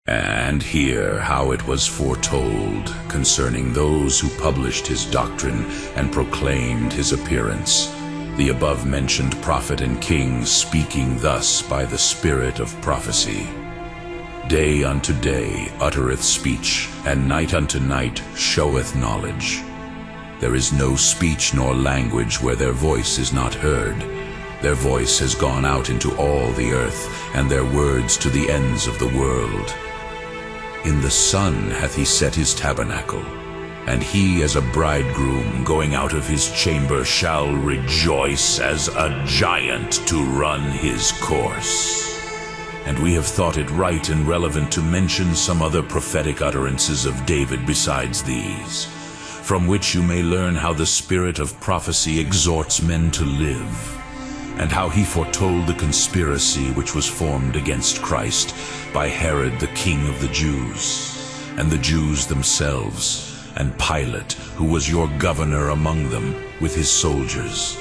And hear how it was foretold concerning those who published his doctrine and proclaimed his appearance, the above-mentioned prophet and king speaking thus by the spirit of prophecy. Day unto day uttereth speech, and night unto night showeth knowledge. There is no speech nor language where their voice is not heard. Their voice has gone out into all the earth, and their words to the ends of the world. In the sun hath he set his tabernacle, and he as a bridegroom going out of his chamber shall rejoice as a giant to run his course. And we have thought it right and relevant to mention some other prophetic utterances of David besides these, from which you may learn how the spirit of prophecy exhorts men to live, and how he foretold the conspiracy which was formed against Christ by Herod the king of the Jews, and the Jews themselves, and Pilate, who was your governor among them, with his soldiers,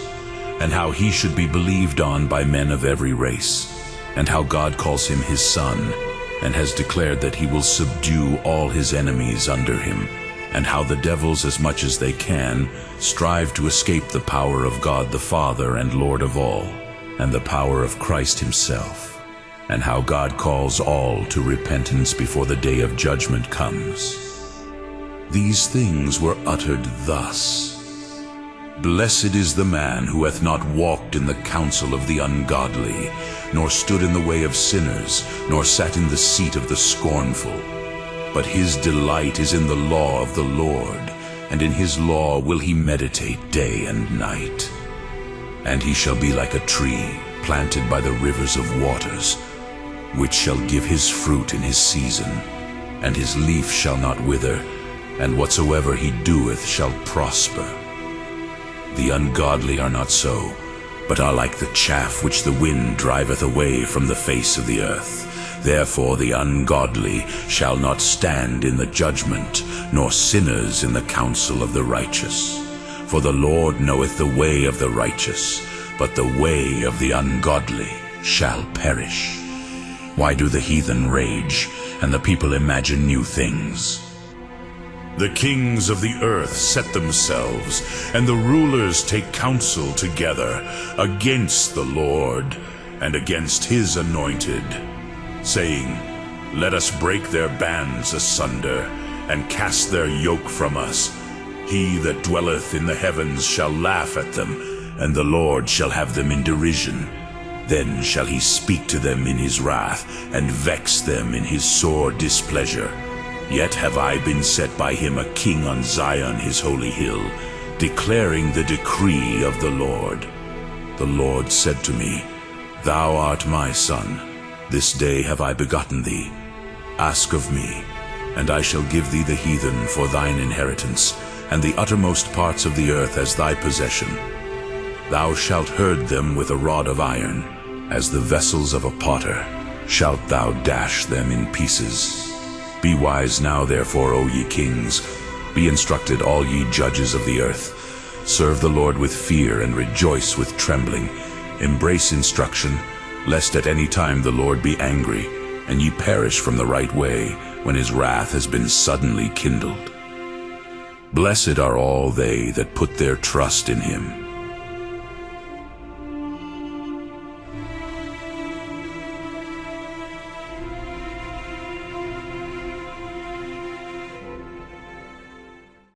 and how he should be believed on by men of every race, and how God calls him his son, and has declared that he will subdue all his enemies under him, and how the devils, as much as they can, strive to escape the power of God the Father and Lord of all, and the power of Christ himself, and how God calls all to repentance before the day of judgment comes. These things were uttered thus: Blessed is the man who hath not walked in the counsel of the ungodly, nor stood in the way of sinners, nor sat in the seat of the scornful. But his delight is in the law of the Lord, and in his law will he meditate day and night. And he shall be like a tree planted by the rivers of waters, which shall give his fruit in his season, and his leaf shall not wither, and whatsoever he doeth shall prosper. The ungodly are not so, but are like the chaff which the wind driveth away from the face of the earth. Therefore the ungodly shall not stand in the judgment, nor sinners in the counsel of the righteous. For the Lord knoweth the way of the righteous, but the way of the ungodly shall perish. Why do the heathen rage, and the people imagine new things? The kings of the earth set themselves, and the rulers take counsel together against the Lord and against his anointed, saying, Let us break their bands asunder, and cast their yoke from us. He that dwelleth in the heavens shall laugh at them, and the Lord shall have them in derision. Then shall he speak to them in his wrath, and vex them in his sore displeasure. Yet have I been set by him a king on Zion his holy hill, declaring the decree of the Lord. The Lord said to me, Thou art my son. This day have I begotten thee. Ask of me, and I shall give thee the heathen for thine inheritance, and the uttermost parts of the earth as thy possession. Thou shalt herd them with a rod of iron, as the vessels of a potter shalt thou dash them in pieces. Be wise now therefore, O ye kings, be instructed all ye judges of the earth. Serve the Lord with fear, and rejoice with trembling. Embrace instruction, lest at any time the Lord be angry, and ye perish from the right way, when his wrath has been suddenly kindled. Blessed are all they that put their trust in him.